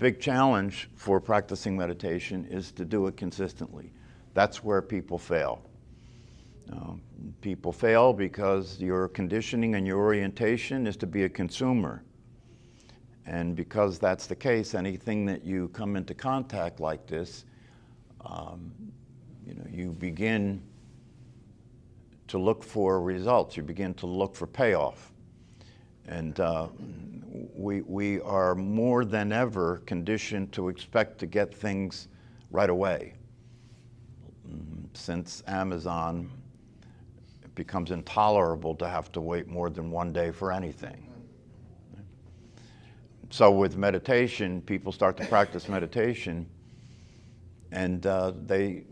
big challenge for practicing meditation is to do it consistently. That's where people fail. People fail because your conditioning and your orientation is to be a consumer. And because that's the case, anything that you come into contact like this, you begin to look for results. You begin to look for payoff. And we are more than ever conditioned to expect to get things right away. Since Amazon, it becomes intolerable to have to wait more than one day for anything. So with meditation, people start to practice meditation, and they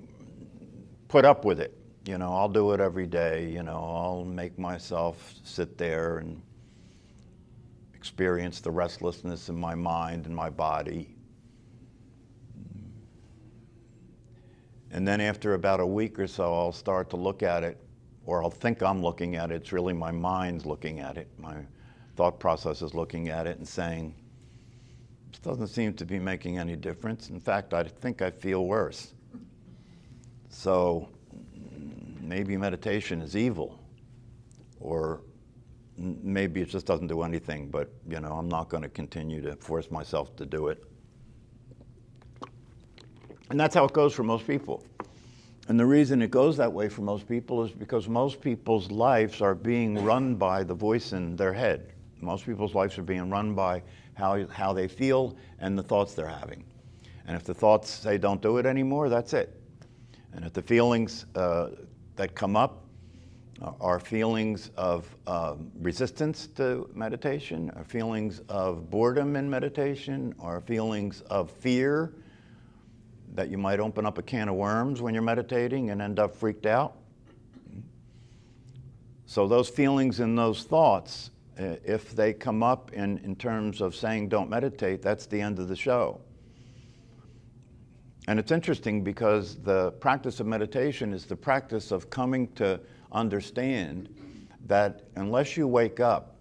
put up with it. I'll do it every day. I'll make myself sit there and experience the restlessness in my mind and my body. And then after about a week or so, I'll start to look at it, or I'll think I'm looking at it. It's really my mind's looking at it. My thought process is looking at it and saying, this doesn't seem to be making any difference. In fact, I think I feel worse. So maybe meditation is evil, or maybe it just doesn't do anything, but I'm not going to continue to force myself to do it. And that's how it goes for most people. And the reason it goes that way for most people is because most people's lives are being run by the voice in their head. Most people's lives are being run by how they feel and the thoughts they're having. And if the thoughts say don't do it anymore, that's it. And if the feelings that come up are feelings of resistance to meditation, are feelings of boredom in meditation, are feelings of fear that you might open up a can of worms when you're meditating and end up freaked out. So those feelings and those thoughts, if they come up in terms of saying don't meditate, that's the end of the show. And it's interesting because the practice of meditation is the practice of coming to understand that unless you wake up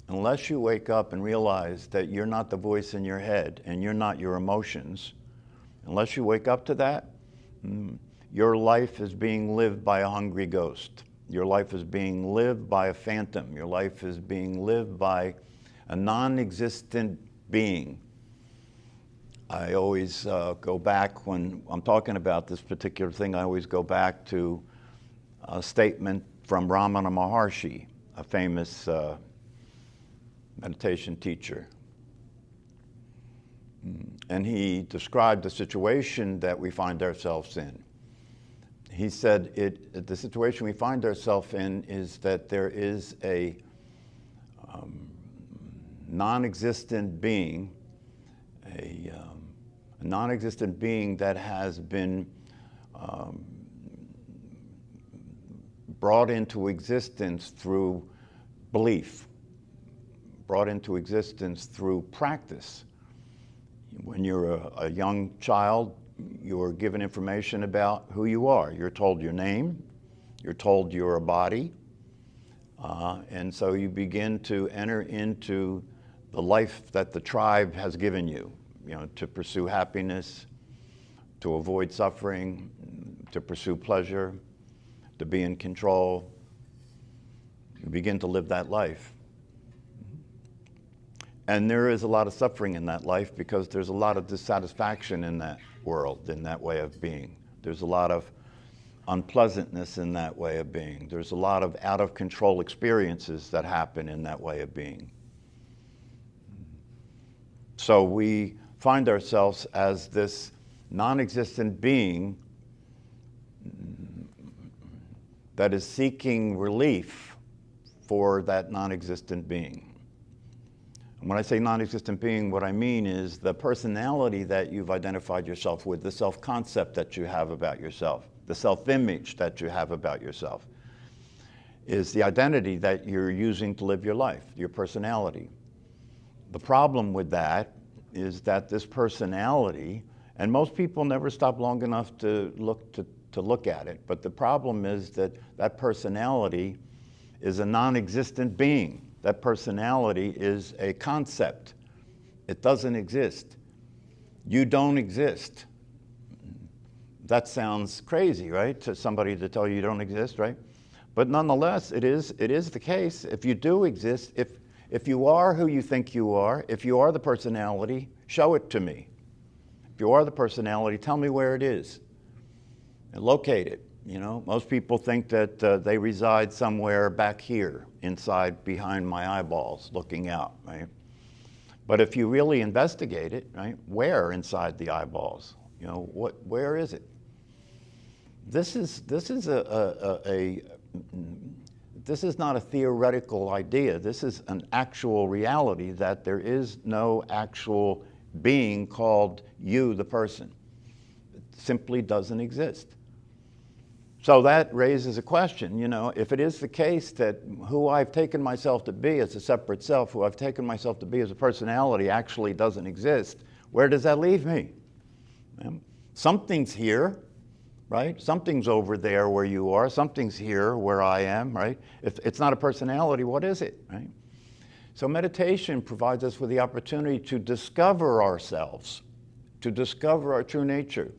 and realize that you're not the voice in your head and you're not your emotions, unless you wake up to that, your life is being lived by a hungry ghost. Your life is being lived by a phantom. Your life is being lived by a non-existent being. I always go back, when I'm talking about this particular thing, I always go back to a statement from Ramana Maharshi, a famous meditation teacher. And he described the situation that we find ourselves in. He said the situation we find ourselves in is that there is a non-existent being, a non-existent being that has been brought into existence through belief, brought into existence through practice. When you're a young child, you're given information about who you are. You're told your name, you're told you're a body, and so you begin to enter into the life that the tribe has given you, to pursue happiness, to avoid suffering, to pursue pleasure, to be in control. You begin to live that life. And there is a lot of suffering in that life because there's a lot of dissatisfaction in that world, in that way of being. There's a lot of unpleasantness in that way of being. There's a lot of out-of-control experiences that happen in that way of being. So we find ourselves as this non-existent being that is seeking relief for that non-existent being. And when I say non-existent being, what I mean is the personality that you've identified yourself with, the self-concept that you have about yourself, the self-image that you have about yourself, is the identity that you're using to live your life, your personality. The problem with that is that this personality, and most people never stop long enough to look at it, but the problem is that that personality is a non-existent being. That personality is a concept. It doesn't exist. You don't exist. That sounds crazy, right? To somebody to tell you don't exist, right? But nonetheless, it is the case. If you do exist, if you are who you think you are, if you are the personality, show it to me. If you are the personality, tell me where it is and locate it. You know, most people think that they reside somewhere back here, inside, behind my eyeballs, looking out, right? But if you really investigate it, right, where inside the eyeballs? You know, where is it? This is not a theoretical idea. This is an actual reality, that there is no actual being called you, the person. It simply doesn't exist. So that raises a question, you know, if it is the case that who I've taken myself to be as a separate self, who I've taken myself to be as a personality actually doesn't exist, where does that leave me? Something's here, right? Something's over there where you are. Something's here where I am, right? If it's not a personality, what is it, right? So meditation provides us with the opportunity to discover ourselves, to discover our true nature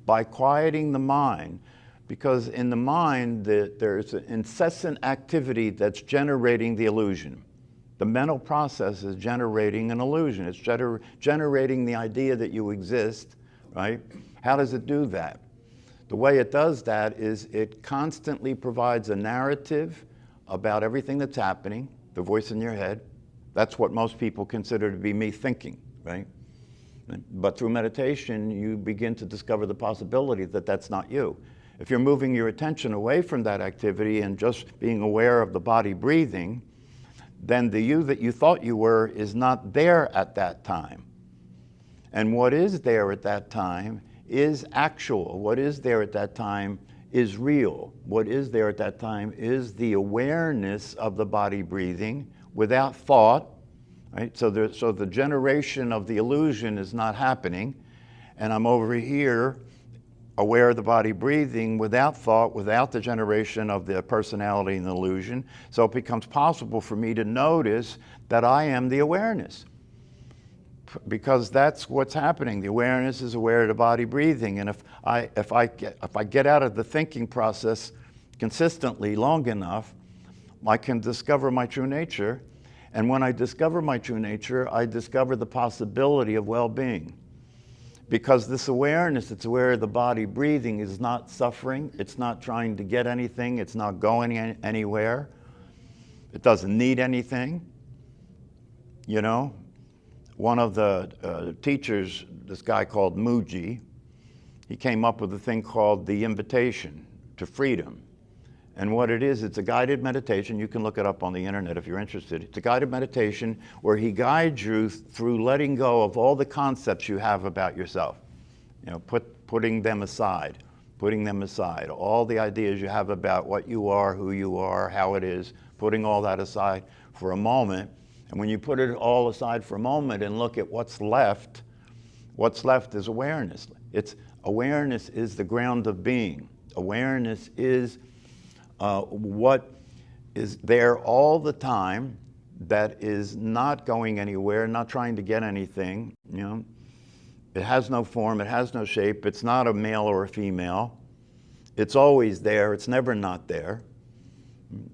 by quieting the mind, because in the mind there's an incessant activity that's generating the illusion. The mental process is generating an illusion. It's generating the idea that you exist, right? How does it do that? The way it does that is it constantly provides a narrative about everything that's happening, the voice in your head. That's what most people consider to be me thinking, right? But through meditation, you begin to discover the possibility that that's not you. If you're moving your attention away from that activity and just being aware of the body breathing, then the you that you thought you were is not there at that time. And what is there at that time is actual. What is there at that time is real. What is there at that time is the awareness of the body breathing without thought, right? So the generation of the illusion is not happening, and I'm over here aware of the body breathing without thought, without the generation of the personality and the illusion. So it becomes possible for me to notice that I am the awareness, because that's what's happening. The awareness is aware of the body breathing, and if I get out of the thinking process consistently long enough, I can discover my true nature. And when I discover my true nature, I discover the possibility of well-being. Because this awareness that's aware of the body breathing is not suffering, it's not trying to get anything, it's not going anywhere, it doesn't need anything. You know, one of the teachers, this guy called Muji, he came up with a thing called the invitation to freedom. And what it is, it's a guided meditation. You can look it up on the internet if you're interested. It's a guided meditation where he guides you through letting go of all the concepts you have about yourself. You know, putting them aside, all the ideas you have about what you are, who you are, how it is, putting all that aside for a moment. And when you put it all aside for a moment and look at what's left is awareness. Awareness is the ground of being. Awareness is what is there all the time, that is not going anywhere, not trying to get anything, you know. It has no form, it has no shape, it's not a male or a female. It's always there, it's never not there.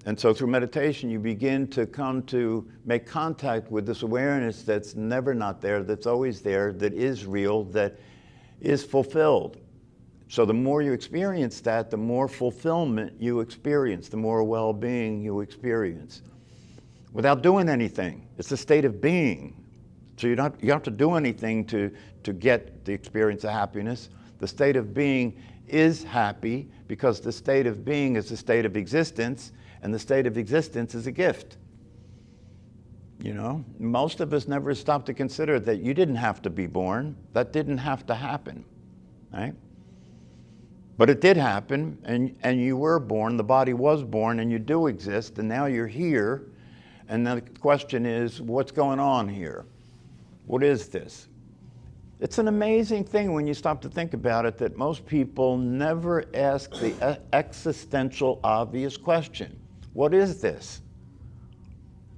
And so through meditation, you begin to come to make contact with this awareness that's never not there, that's always there, that is real, that is fulfilled. So the more you experience that, the more fulfillment you experience, the more well-being you experience. Without doing anything. It's a state of being. So you don't have to do anything to get the experience of happiness. The state of being is happy because the state of being is a state of existence, and the state of existence is a gift. You know, most of us never stop to consider that you didn't have to be born. That didn't have to happen, right? But it did happen, and you were born, the body was born, and you do exist, and now you're here. And the question is, what's going on here? What is this? It's an amazing thing when you stop to think about it, that most people never ask the existential obvious question. What is this?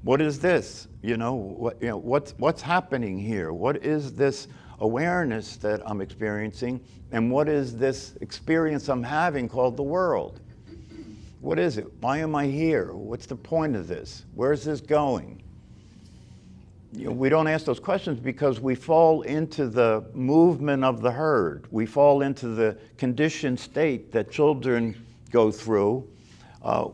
What is this? You know, what's happening here? What is this awareness that I'm experiencing, and what is this experience I'm having called the world? What is it? Why am I here? What's the point of this? Where's this going? We don't ask those questions because we fall into the movement of the herd. We fall into the conditioned state that children go through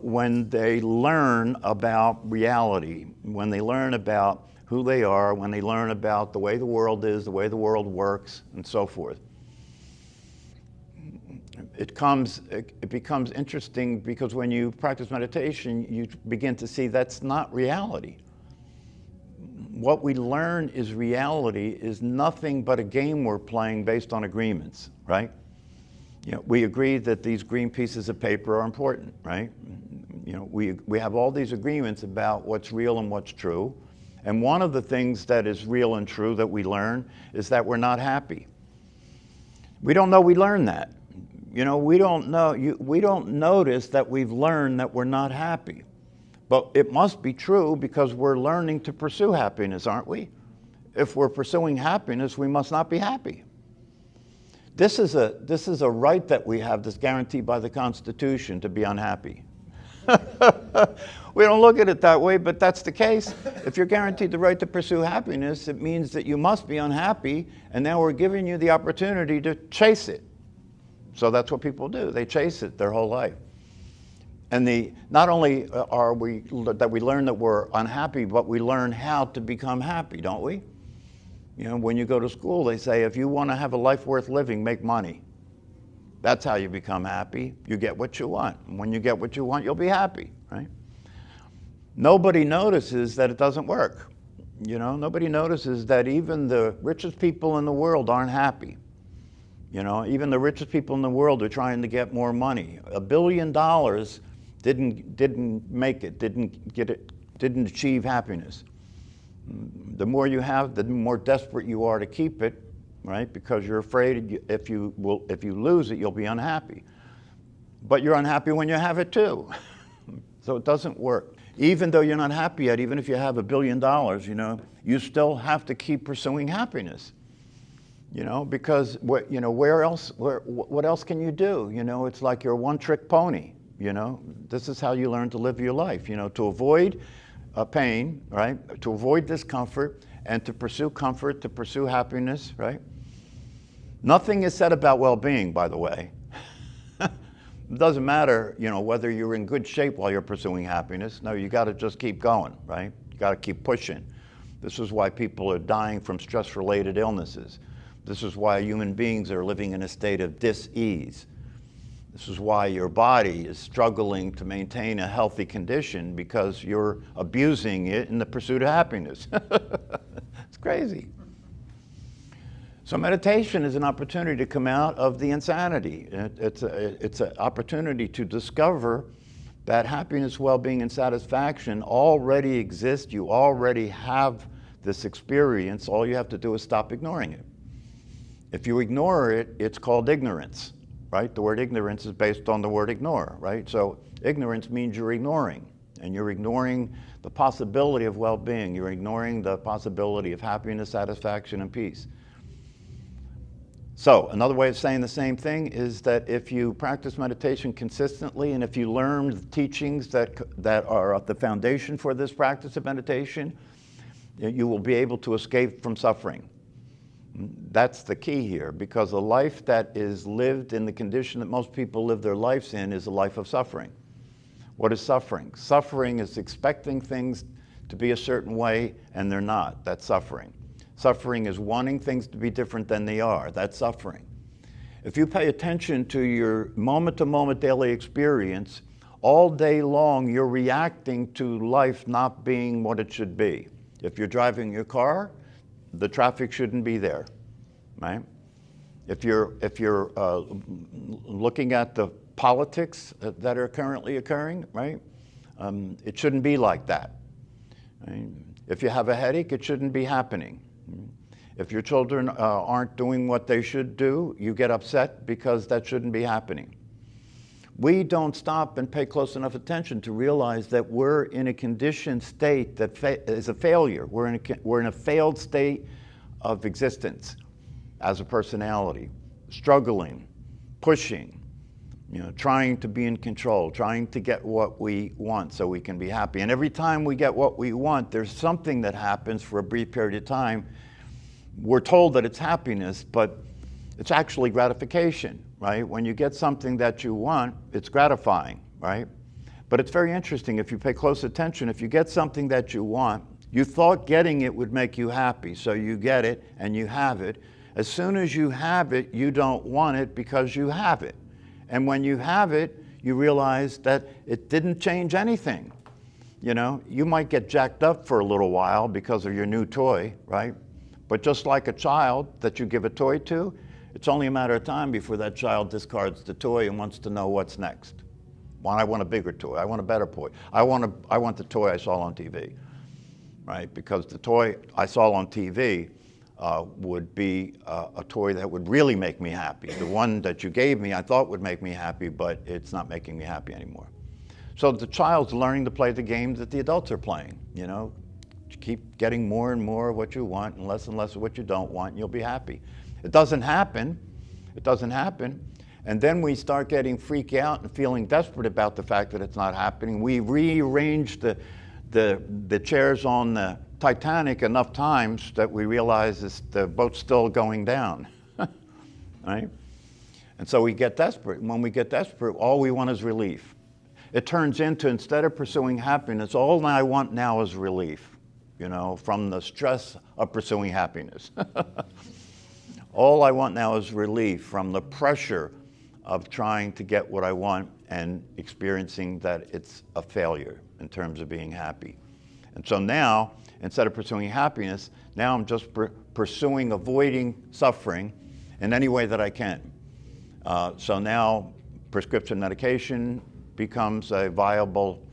when they learn about reality, when they learn about who they are, when they learn about the way the world is, the way the world works, and so forth. It becomes interesting because when you practice meditation, you begin to see that's not reality. What we learn is reality is nothing but a game we're playing based on agreements, right? We agree that these green pieces of paper are important, right? We have all these agreements about what's real and what's true. And one of the things that is real and true that we learn is that we're not happy. We don't know we learned that. We don't notice that we've learned that we're not happy. But it must be true because we're learning to pursue happiness, aren't we? If we're pursuing happiness, we must not be happy. This is a right that we have that's guaranteed by the Constitution to be unhappy. We don't look at it that way, but that's the case. If you're guaranteed the right to pursue happiness, it means that you must be unhappy, and now we're giving you the opportunity to chase it. So that's what people do. They chase it their whole life. And not only are we learn that we're unhappy, but we learn how to become happy, don't we? When you go to school, they say, if you want to have a life worth living, make money. That's how you become happy. You get what you want. And when you get what you want, you'll be happy, right? Nobody notices that it doesn't work. Nobody notices that even the richest people in the world aren't happy. Even the richest people in the world are trying to get more money. $1 billion didn't make it, didn't achieve happiness. The more you have, the more desperate you are to keep it, right? Because you're afraid if you lose it, you'll be unhappy. But you're unhappy when you have it too. So it doesn't work. Even though you're not happy yet, even if you have $1 billion, you still have to keep pursuing happiness. Because what else can you do? It's like you're a one-trick pony. This is how you learn to live your life. To avoid pain, right? To avoid discomfort, and to pursue comfort, to pursue happiness, right? Nothing is said about well-being, by the way. It doesn't matter, whether you're in good shape while you're pursuing happiness. No, you got to just keep going, right? You got to keep pushing. This is why people are dying from stress-related illnesses. This is why human beings are living in a state of dis-ease. This is why your body is struggling to maintain a healthy condition because you're abusing it in the pursuit of happiness. It's crazy. So meditation is an opportunity to come out of the insanity. It's an opportunity to discover that happiness, well-being, and satisfaction already exist. You already have this experience. All you have to do is stop ignoring it. If you ignore it, it's called ignorance, right? The word ignorance is based on the word ignore, right? So ignorance means you're ignoring, and you're ignoring the possibility of well-being. You're ignoring the possibility of happiness, satisfaction, and peace. So another way of saying the same thing is that if you practice meditation consistently, and if you learn the teachings that are at the foundation for this practice of meditation, you will be able to escape from suffering. That's the key here, because a life that is lived in the condition that most people live their lives in is a life of suffering. What is suffering? Suffering is expecting things to be a certain way and they're not. That's suffering. Suffering is wanting things to be different than they are. That's suffering. If you pay attention to your moment-to-moment daily experience, all day long you're reacting to life not being what it should be. If you're driving your car, the traffic shouldn't be there, right? If you're looking at the politics that are currently occurring, right? It shouldn't be like that. Right? If you have a headache, it shouldn't be happening. If your children aren't doing what they should do, you get upset because that shouldn't be happening. We don't stop and pay close enough attention to realize that we're in a conditioned state that is a failure. We're in a failed state of existence. as a personality, struggling, pushing, trying to be in control, trying to get what we want so we can be happy. And every time we get what we want, there's something that happens for a brief period of time. We're told that it's happiness, but it's actually gratification, right? When you get something that you want, it's gratifying, right? But it's very interesting if you pay close attention. If you get something that you want, you thought getting it would make you happy, so you get it and you have it. As soon as you have it, you don't want it because you have it. And when you have it, you realize that it didn't change anything. You might get jacked up for a little while because of your new toy, right? But just like a child that you give a toy to, it's only a matter of time before that child discards the toy and wants to know what's next. Well, I want a bigger toy. I want a better toy. I want the toy I saw on TV, right? Because the toy I saw on TV would be a toy that would really make me happy. The one that you gave me I thought would make me happy, but it's not making me happy anymore. So the child's learning to play the games that the adults are playing. You keep getting more and more of what you want and less of what you don't want, and you'll be happy. It doesn't happen. It doesn't happen. And then we start getting freaked out and feeling desperate about the fact that it's not happening. We rearrange the chairs on the Titanic enough times that we realize the boat's still going down, right? And so we get desperate. And when we get desperate, all we want is relief. It turns into, instead of pursuing happiness, all I want now is relief, from the stress of pursuing happiness. All I want now is relief from the pressure of trying to get what I want and experiencing that it's a failure in terms of being happy. And so now, instead of pursuing happiness, now I'm just pursuing avoiding suffering in any way that I can. So now prescription medication becomes a viable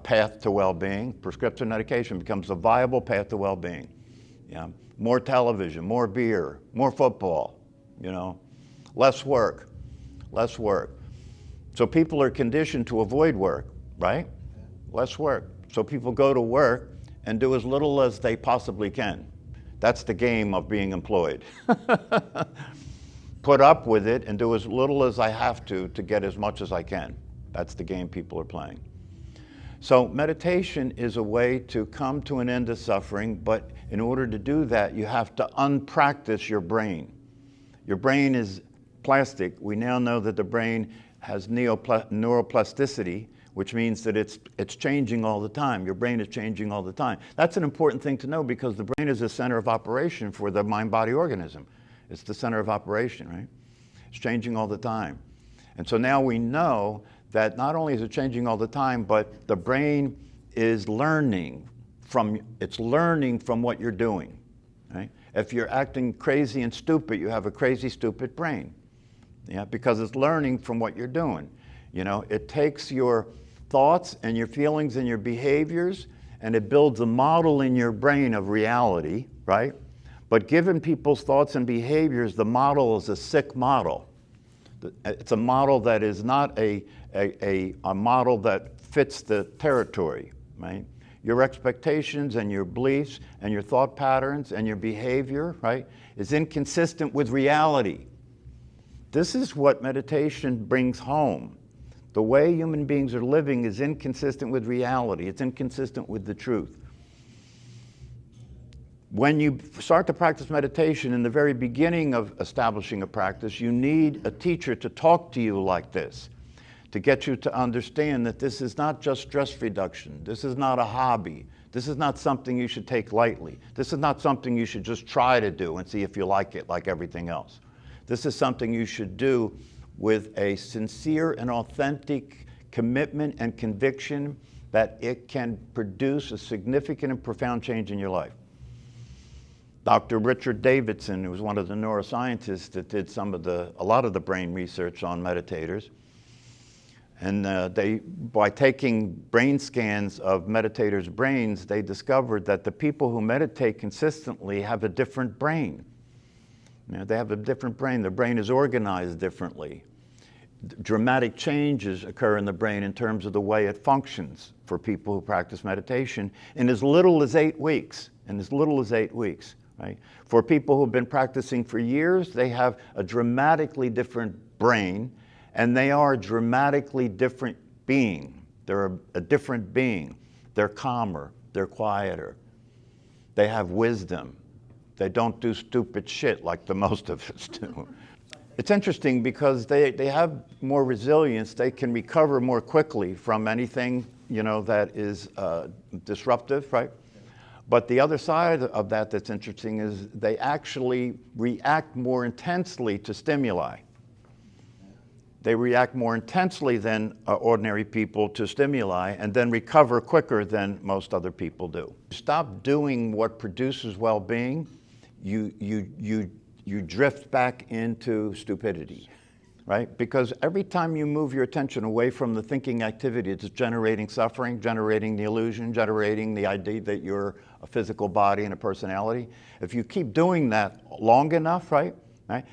path to well-being. Prescription medication becomes a viable path to well-being. More television, more beer, more football, less work. So people are conditioned to avoid work, right? Less work. So people go to work and do as little as they possibly can. That's the game of being employed. Put up with it and do as little as I have to get as much as I can. That's the game people are playing. So meditation is a way to come to an end of suffering, but in order to do that, you have to unpractice your brain. Your brain is plastic. We now know that the brain has neuroplasticity, which means that it's changing all the time. Your brain is changing all the time. That's an important thing to know because the brain is the center of operation for the mind-body organism. It's the center of operation, right? It's changing all the time. And so now we know that not only is it changing all the time, but the brain is learning from what you're doing, right? If you're acting crazy and stupid, you have a crazy, stupid brain, because it's learning from what you're doing. It takes your thoughts and your feelings and your behaviors, and it builds a model in your brain of reality, right? But given people's thoughts and behaviors, the model is a sick model. It's a model that is not a model that fits the territory, right? Your expectations and your beliefs and your thought patterns and your behavior, right, is inconsistent with reality. This is what meditation brings home. The way human beings are living is inconsistent with reality. It's inconsistent with the truth. When you start to practice meditation, in the very beginning of establishing a practice, you need a teacher to talk to you like this, to get you to understand that this is not just stress reduction. This is not a hobby. This is not something you should take lightly. This is not something you should just try to do and see if you like it, like everything else. This is something you should do with a sincere and authentic commitment and conviction that it can produce a significant and profound change in your life. Dr. Richard Davidson, who was one of the neuroscientists that did a lot of the brain research on meditators, and by taking brain scans of meditators' brains, they discovered that the people who meditate consistently have a different brain. They have a different brain. Their brain is organized differently. Dramatic changes occur in the brain in terms of the way it functions for people who practice meditation in as little as 8 weeks. In as little as 8 weeks. right? For people who've been practicing for years, they have a dramatically different brain, and they are a dramatically different being. They're a different being. They're calmer, they're quieter. They have wisdom. They don't do stupid shit like the most of us do. It's interesting because they have more resilience. They can recover more quickly from anything, you know, that is disruptive, right? But the other side of that that's interesting is they actually react more intensely to stimuli. They react more intensely than ordinary people to stimuli and then recover quicker than most other people do. Stop doing what produces well-being, you drift back into stupidity, right? Because every time you move your attention away from the thinking activity, it's generating suffering, generating the illusion, generating the idea that you're a physical body and a personality. If you keep doing that long enough, right?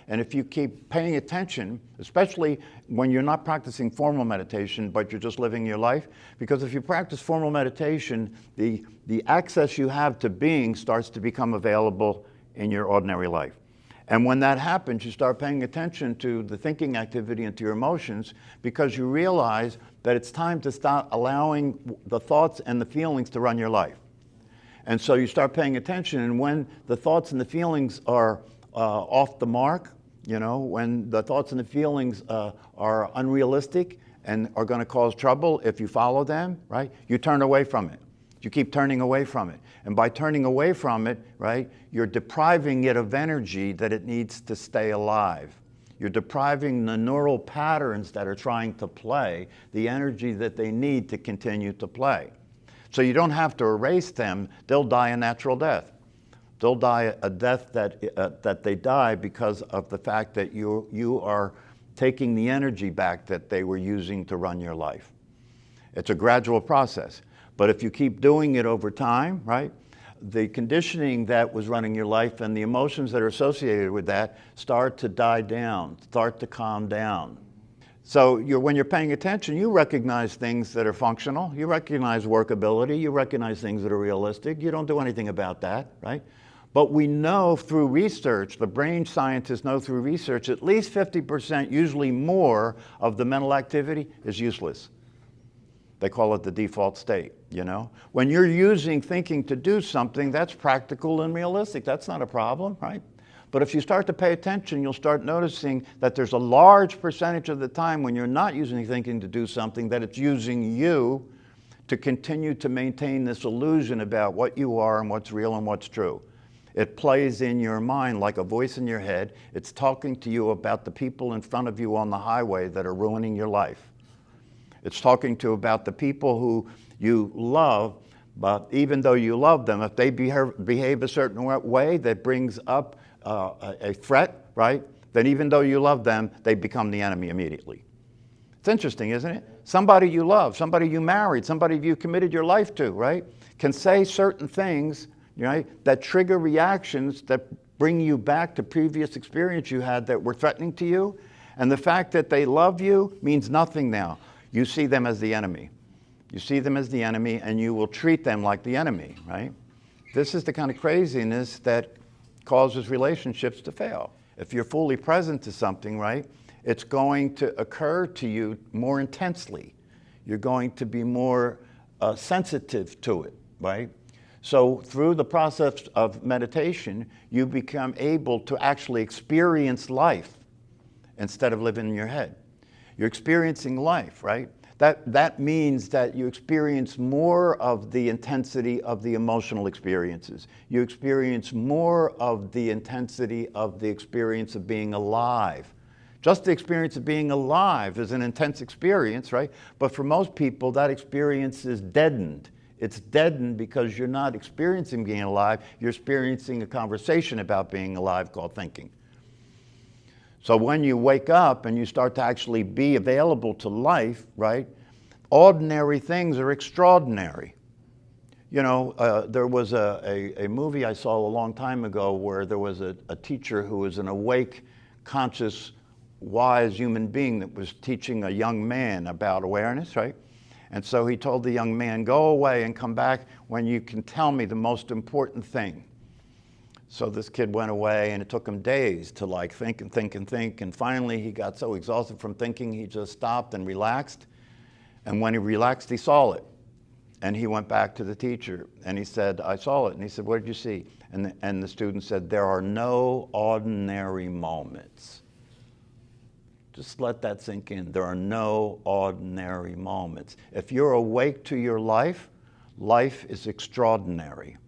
And if you keep paying attention, especially when you're not practicing formal meditation, but you're just living your life, because if you practice formal meditation, the access you have to being starts to become available in your ordinary life. And when that happens, you start paying attention to the thinking activity and to your emotions because you realize that it's time to start allowing the thoughts and the feelings to run your life. And so you start paying attention, and when the thoughts and the feelings are off the mark, you know, when the thoughts and the feelings are unrealistic and are going to cause trouble if you follow them, right, you turn away from it. You keep turning away from it. And by turning away from it, right, you're depriving it of energy that it needs to stay alive. You're depriving the neural patterns that are trying to play the energy that they need to continue to play. So you don't have to erase them. They'll die a natural death. They'll die a death that they die because of the fact that you are taking the energy back that they were using to run your life. It's a gradual process. But if you keep doing it over time, right, the conditioning that was running your life and the emotions that are associated with that start to die down, start to calm down. So when you're paying attention, you recognize things that are functional, you recognize workability, you recognize things that are realistic, you don't do anything about that, right? But we know through research, the brain scientists know through research, at least 50%, usually more, of the mental activity is useless. They call it the default state, you know? When you're using thinking to do something, that's practical and realistic. That's not a problem, right? But if you start to pay attention, you'll start noticing that there's a large percentage of the time when you're not using thinking to do something, that it's using you to continue to maintain this illusion about what you are and what's real and what's true. It plays in your mind like a voice in your head. It's talking to you about the people in front of you on the highway that are ruining your life. It's talking to you about the people who you love, but even though you love them, if they behave a certain way that brings up a threat, right, then even though you love them, they become the enemy immediately. It's interesting, isn't it? Somebody you love, somebody you married, somebody you committed your life to, right, can say certain things, right, that trigger reactions that bring you back to previous experience you had that were threatening to you. And the fact that they love you means nothing now. You see them as the enemy. You see them as the enemy, and you will treat them like the enemy, right? This is the kind of craziness that causes relationships to fail. If you're fully present to something, right, it's going to occur to you more intensely. You're going to be more sensitive to it, right? So through the process of meditation, you become able to actually experience life instead of living in your head. You're experiencing life, right? That means that you experience more of the intensity of the emotional experiences. You experience more of the intensity of the experience of being alive. Just the experience of being alive is an intense experience, right? But for most people, that experience is deadened. It's deadened because you're not experiencing being alive, you're experiencing a conversation about being alive called thinking. So when you wake up and you start to actually be available to life, right, ordinary things are extraordinary. You know, there was a movie I saw a long time ago where there was a teacher who was an awake, conscious, wise human being that was teaching a young man about awareness, right? And so he told the young man, go away and come back when you can tell me the most important thing. So this kid went away, and it took him days to like think and think and think, and finally he got so exhausted from thinking he just stopped and relaxed. And when he relaxed, he saw it. And he went back to the teacher and he said, I saw it. And he said, what did you see? And the student said, there are no ordinary moments. Just let that sink in. There are no ordinary moments. If you're awake to your life, life is extraordinary.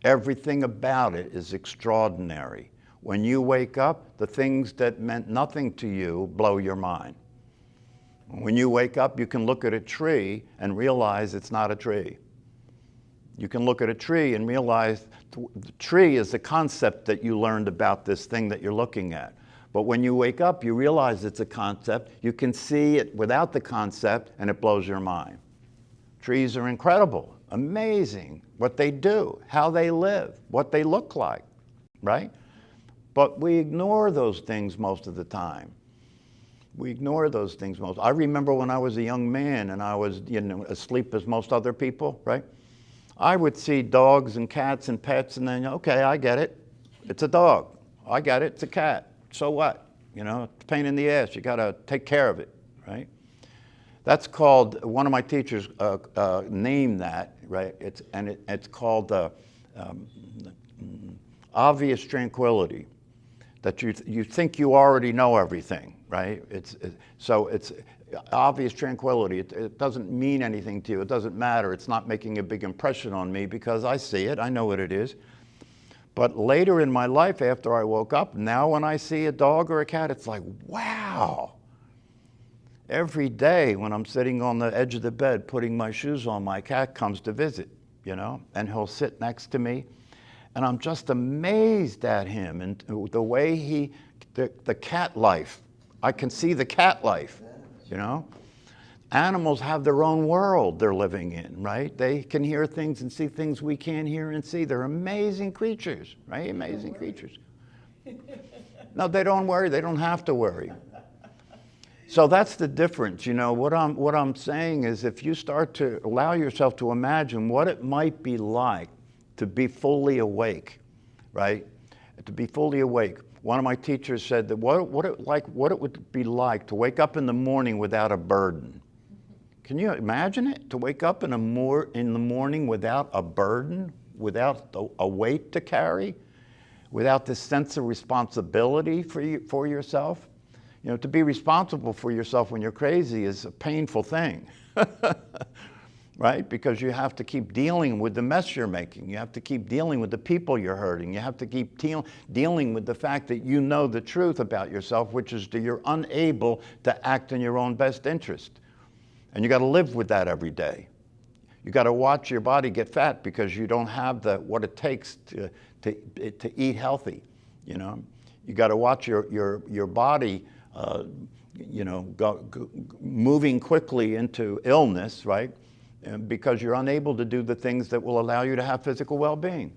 Everything about it is extraordinary. When you wake up, the things that meant nothing to you blow your mind. When you wake up, you can look at a tree and realize it's not a tree. You can look at a tree and realize the tree is the concept that you learned about this thing that you're looking at. But when you wake up, you realize it's a concept. You can see it without the concept, and it blows your mind. Trees are incredible, amazing, what they do, how they live, what they look like, right? But we ignore those things most of the time. We ignore those things most. I remember when I was a young man and I was, asleep as most other people, right? I would see dogs and cats and pets, and then, okay, I get it. It's a dog. I get it. It's a cat. So what? It's a pain in the ass. You got to take care of it, right? That's called, one of my teachers named that, right? It's called obvious tranquility, that you think you already know everything, right? So it's obvious tranquility. It doesn't mean anything to you. It doesn't matter. It's not making a big impression on me because I see it. I know what it is. But later in my life, after I woke up, now when I see a dog or a cat, it's like, wow. Every day when I'm sitting on the edge of the bed putting my shoes on, my cat comes to visit, and he'll sit next to me. And I'm just amazed at him and the way the cat life. I can see the cat life, Animals have their own world they're living in, right? They can hear things and see things we can't hear and see. They're amazing creatures, right? Amazing creatures. No, they don't worry. They don't have to worry. So that's the difference. What I'm saying is, if you start to allow yourself to imagine what it might be like to be fully awake, right? To be fully awake. One of my teachers said that what it would be like to wake up in the morning without a burden. Can you imagine it? To wake up in the morning without a burden, without a weight to carry, without this sense of responsibility for yourself. To be responsible for yourself when you're crazy is a painful thing, right? Because you have to keep dealing with the mess you're making. You have to keep dealing with the people you're hurting. You have to keep dealing with the fact that you know the truth about yourself, which is that you're unable to act in your own best interest. And you got to live with that every day. You got to watch your body get fat because you don't have what it takes to eat healthy. You got to watch your body. Moving quickly into illness, right? Because you're unable to do the things that will allow you to have physical well-being.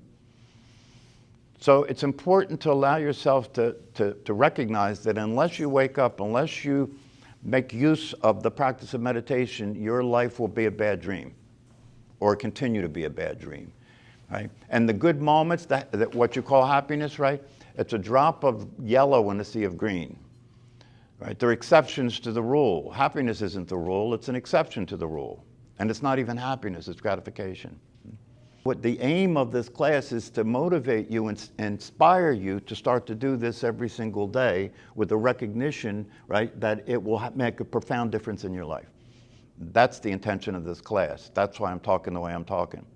So it's important to allow yourself to recognize that unless you wake up, unless you make use of the practice of meditation, your life will be a bad dream or continue to be a bad dream, right? And the good moments, that what you call happiness, right? It's a drop of yellow in a sea of green. Right? There are exceptions to the rule. Happiness isn't the rule, it's an exception to the rule. And it's not even happiness, it's gratification. What the aim of this class is to motivate you and inspire you to start to do this every single day with the recognition, right, that it will make a profound difference in your life. That's the intention of this class. That's why I'm talking the way I'm talking.